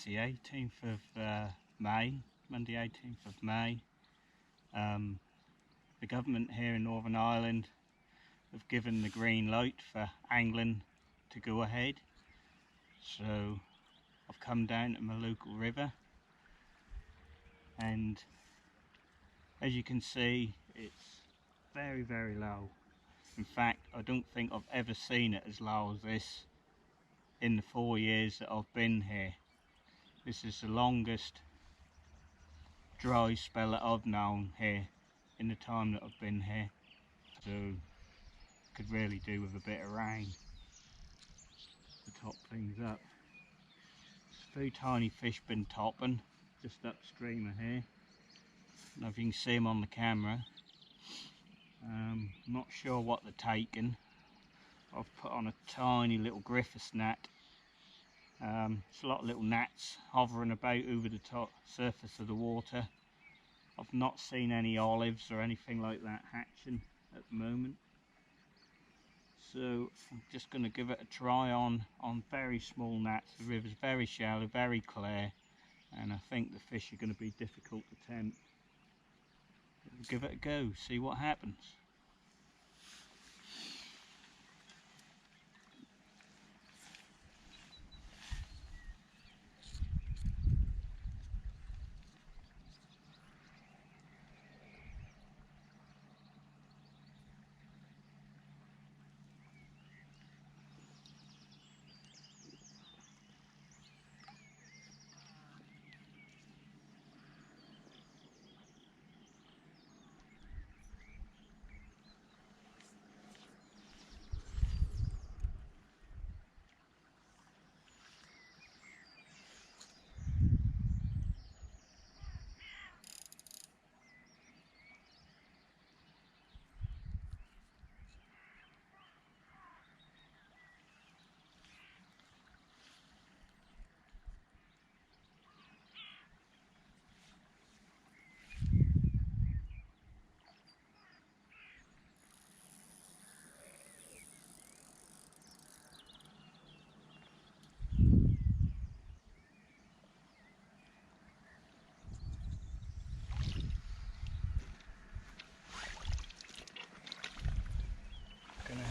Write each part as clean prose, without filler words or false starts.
the 18th of May, Monday 18th of May. The government here in Northern Ireland have given the green light for angling to go ahead. So I've come down to my local river, and as you can see, it's very, very low. In fact, I don't think I've ever seen it as low as this in the 4 years that I've been here. This is the longest dry spell that I've known here in the time that I've been here. So could really do with a bit of rain to top things up. There's a few tiny fish been topping just upstream of here. I don't know if you can see them on the camera. I'm not sure what they're taking. I've put on a tiny little Griffiths net. There's a lot of little gnats hovering about over the top surface of the water. I've not seen any olives or anything like that hatching at the moment. So I'm just going to give it a try on very small gnats. The river's very shallow, very clear, and I think the fish are going to be difficult to tempt. We'll give it a go, see what happens.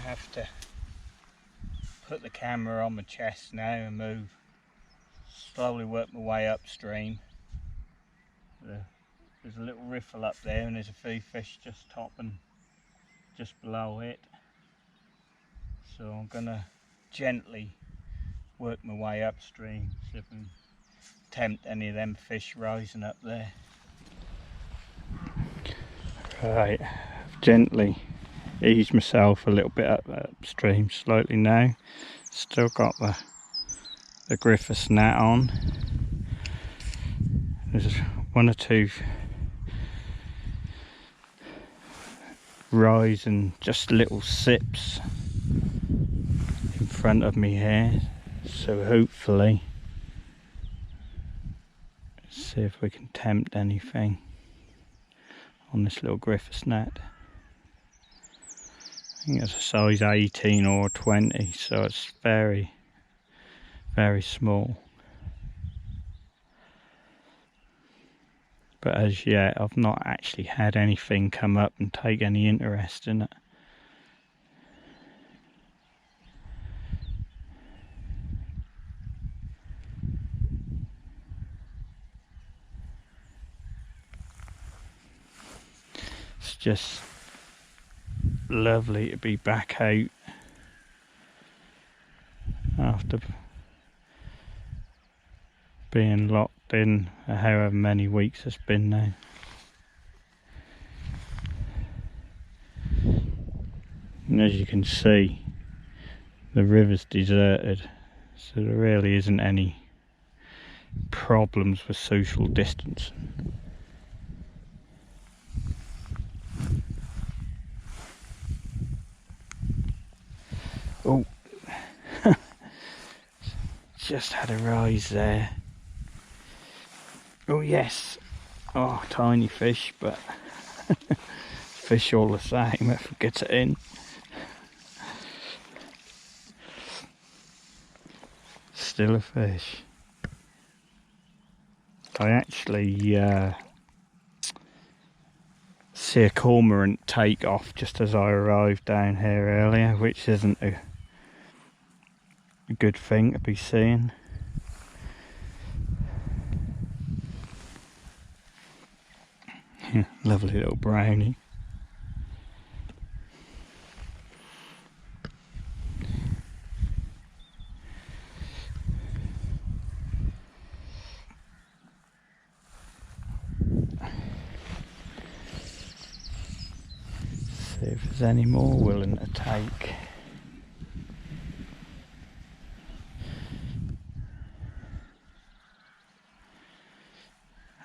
Have to put the camera on my chest now and move, slowly work my way upstream. There's a little riffle up there and there's a few fish just topping just below it, so I'm gonna gently work my way upstream, see if I can tempt any of them fish rising up there. Right, gently ease myself a little bit upstream slightly now. Still got the Griffiths net on. There's one or two rising, just little sips in front of me here, so hopefully see if we can tempt anything on this little Griffiths net. I think it's a size 18 or 20, so it's very, very small. But as yet, I've not actually had anything come up and take any interest in it. It's just lovely to be back out after being locked in however many weeks it's been now. And as you can see, the river's deserted, so there really isn't any problems with social distancing. Oh, just had a rise there. Oh yes, oh tiny fish, but fish all the same if it gets it in. Still a fish. I actually see a cormorant take off just as I arrived down here earlier, which isn't a good thing to be seeing. Lovely little brownie. See if there's any more willing to take.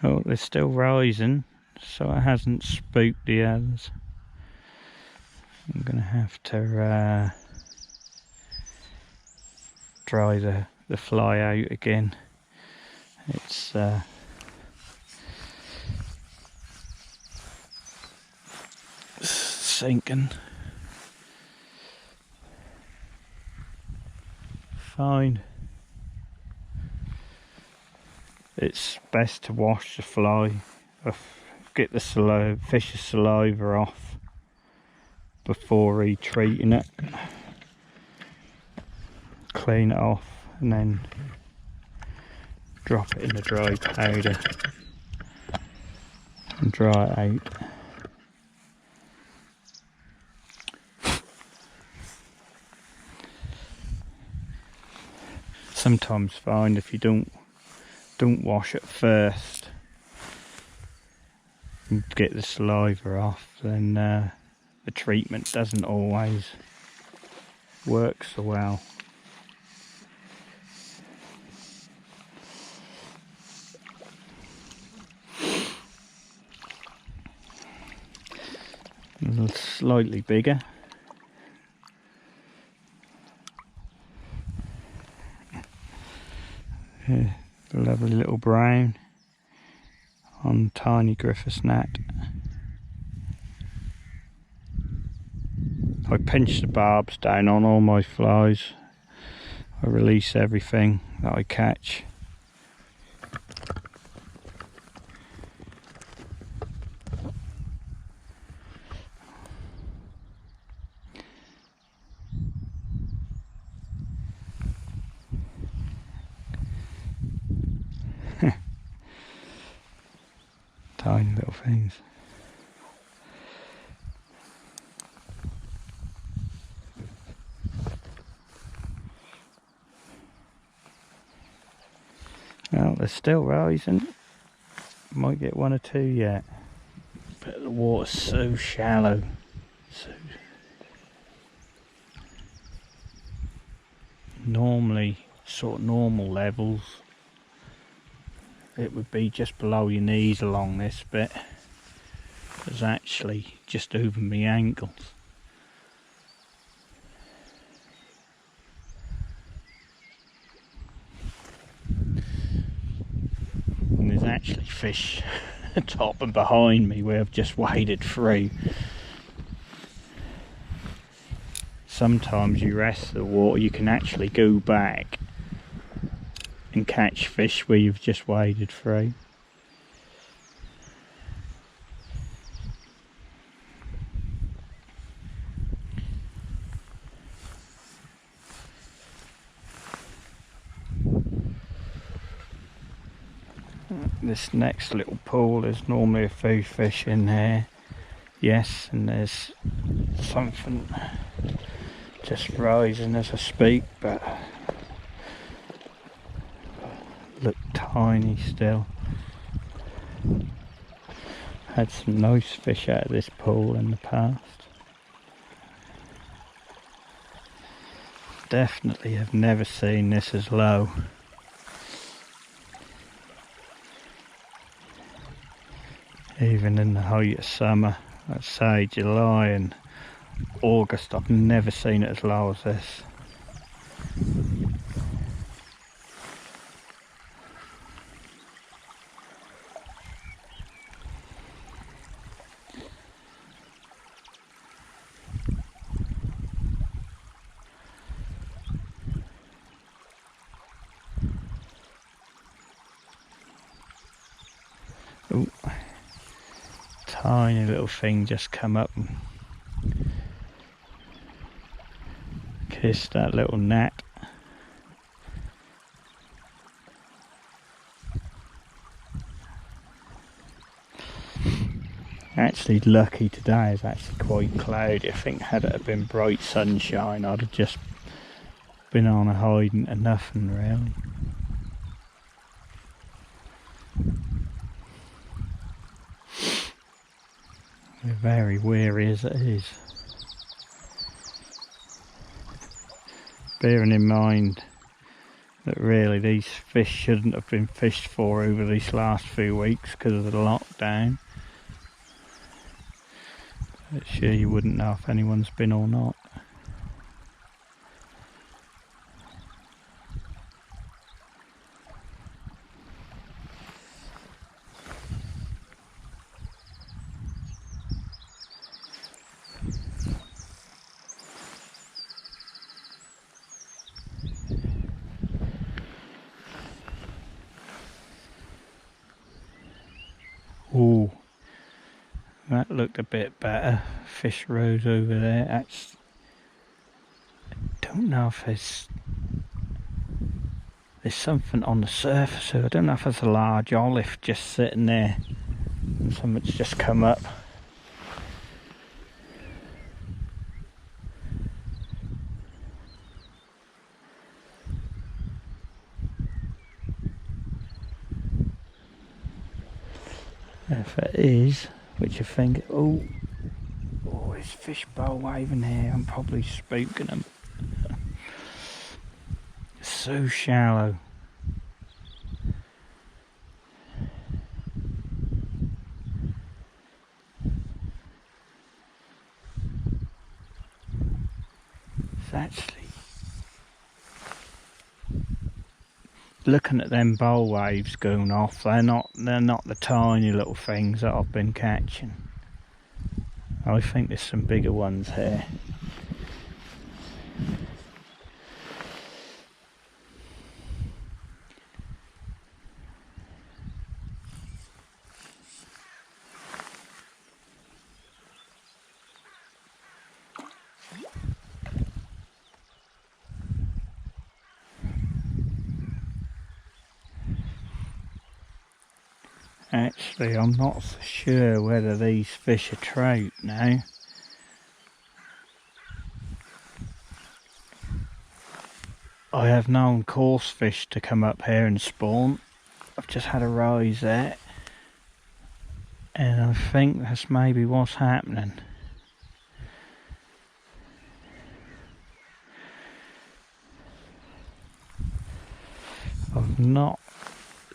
Oh, they're still rising, so it hasn't spooked the others. I'm gonna have to dry the fly out again. It's sinking. Fine. It's best to wash the fly, get the fish's saliva off before retreating it. Clean it off and then drop it in the dry powder and dry it out. Sometimes find if you don't wash it first and get the saliva off, then the treatment doesn't always work so well. A little slightly bigger. Yeah, a lovely little brown on tiny Griffiths gnat. I pinch the barbs down on all my flies. I release everything that I catch. Tiny little things. Well, they're still rising. Might get one or two yet. But the water's so shallow. Normally, sort of normal levels, it would be just below your knees along this bit. It's actually just over my ankles. And there's actually fish top and behind me where I've just waded through. Sometimes you rest the water, you can actually go back and catch fish where you've just waded through. This next little pool, there's normally a few fish in there. Yes, and there's something just rising as I speak, but look tiny still. Had some nice fish out of this pool in the past. Definitely have never seen this as low. Even in the height of summer, I'd say July and August, I've never seen it as low as this. tiny little thing just come up and kissed that little gnat. Actually lucky today is actually quite cloudy. I think had it been bright sunshine I'd have just been on a hiding to nothing really. We're very weary as it is. Bearing in mind that really these fish shouldn't have been fished for over these last few weeks because of the lockdown. But sure you wouldn't know if anyone's been or not. Ooh, that looked a bit better. Fish rose over there. That's, I don't know if there's something on the surface, so I don't know if there's a large olive just sitting there and something's just come up. If it is, which I think, oh, there's fish bowl waving here. I'm probably spooking them. It's so shallow. It's actually looking at them bowl waves going off. They're not the tiny little things that I've been catching. I think there's some bigger ones here. Actually, I'm not so sure whether these fish are trout now. I have known coarse fish to come up here and spawn. I've just had a rise there, and I think that's maybe what's happening. I've not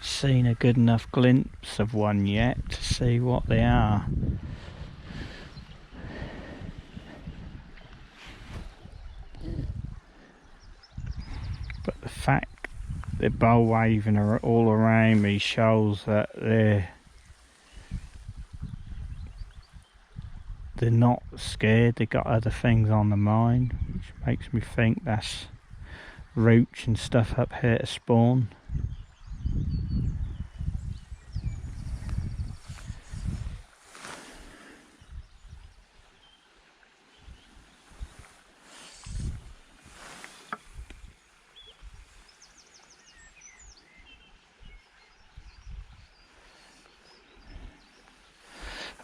seen a good enough glimpse of one yet to see what they are. But the fact they're bowl waving all around me shows that they're not scared. They got other things on their mind, which makes me think that's roach and stuff up here to spawn.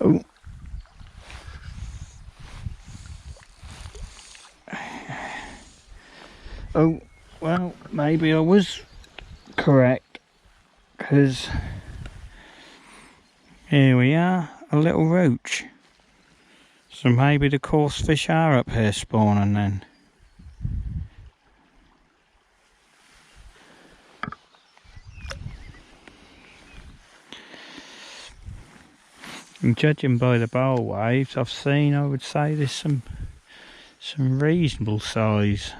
Oh. Oh, well, maybe I was correct, because here we are, a little roach. So maybe the coarse fish are up here spawning then. And judging by the bowl waves I've seen, I would say there's some reasonable size.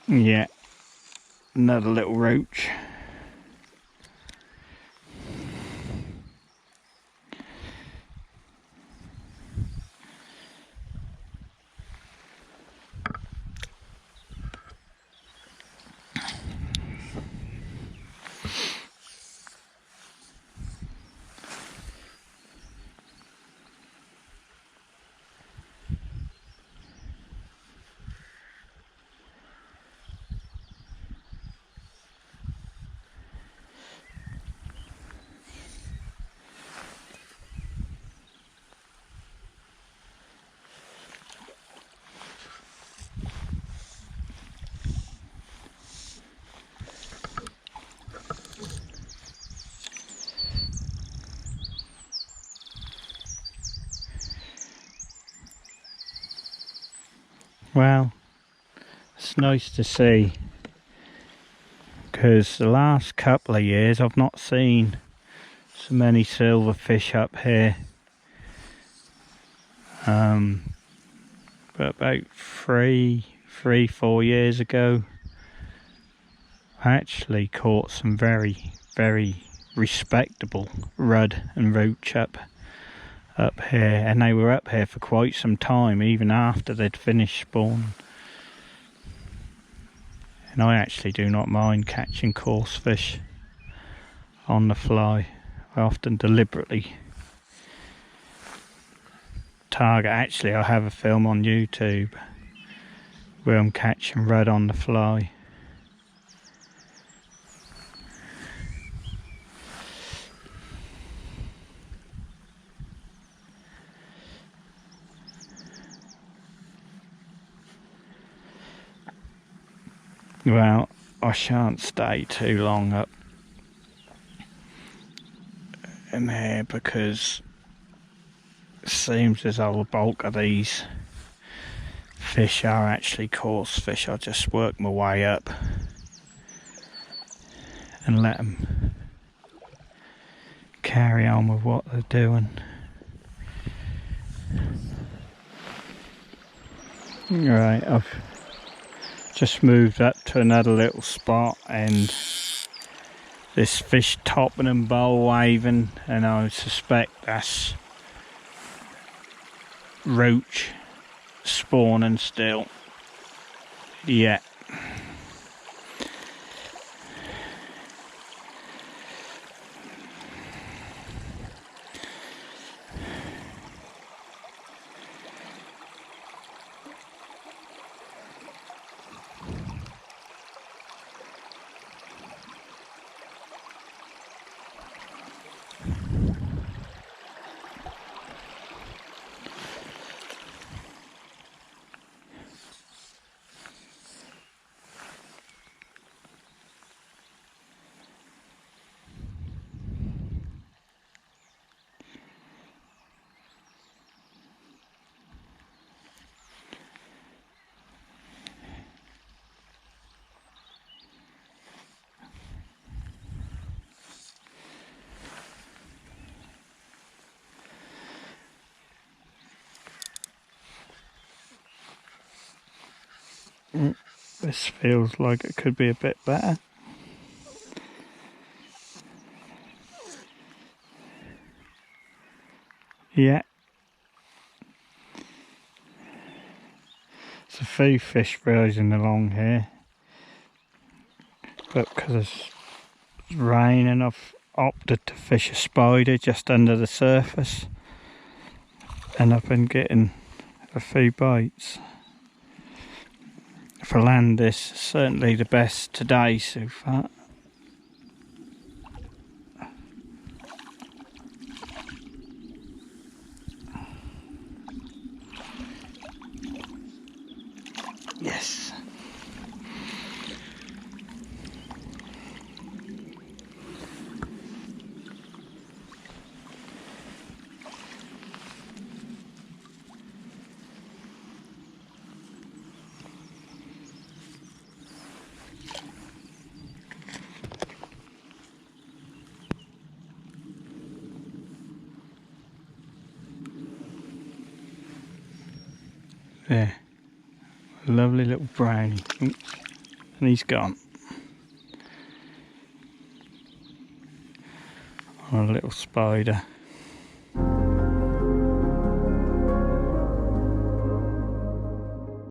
Yeah, another little roach. Well, it's nice to see, because the last couple of years I've not seen so many silverfish up here. But about 4 years ago, I actually caught some very, very respectable rudd and roach up here, and they were up here for quite some time, even after they'd finished spawning. And I actually do not mind catching coarse fish on the fly. I often deliberately target. Actually, I have a film on YouTube where I'm catching rudd on the fly. Well, I shan't stay too long up in here, because it seems as though the bulk of these fish are actually coarse fish. I'll just work my way up and let them carry on with what they're doing. Right, I've just moved up to another little spot, and this fish topping and bowl waving, and I suspect that's roach spawning still. Yeah. This feels like it could be a bit better. Yeah. There's a few fish rising along here, but because it's raining, I've opted to fish a spider just under the surface, and I've been getting a few bites. For land, this is certainly the best today so far. Yes. There, lovely little brownie. Oops. And he's gone. Oh, a little spider.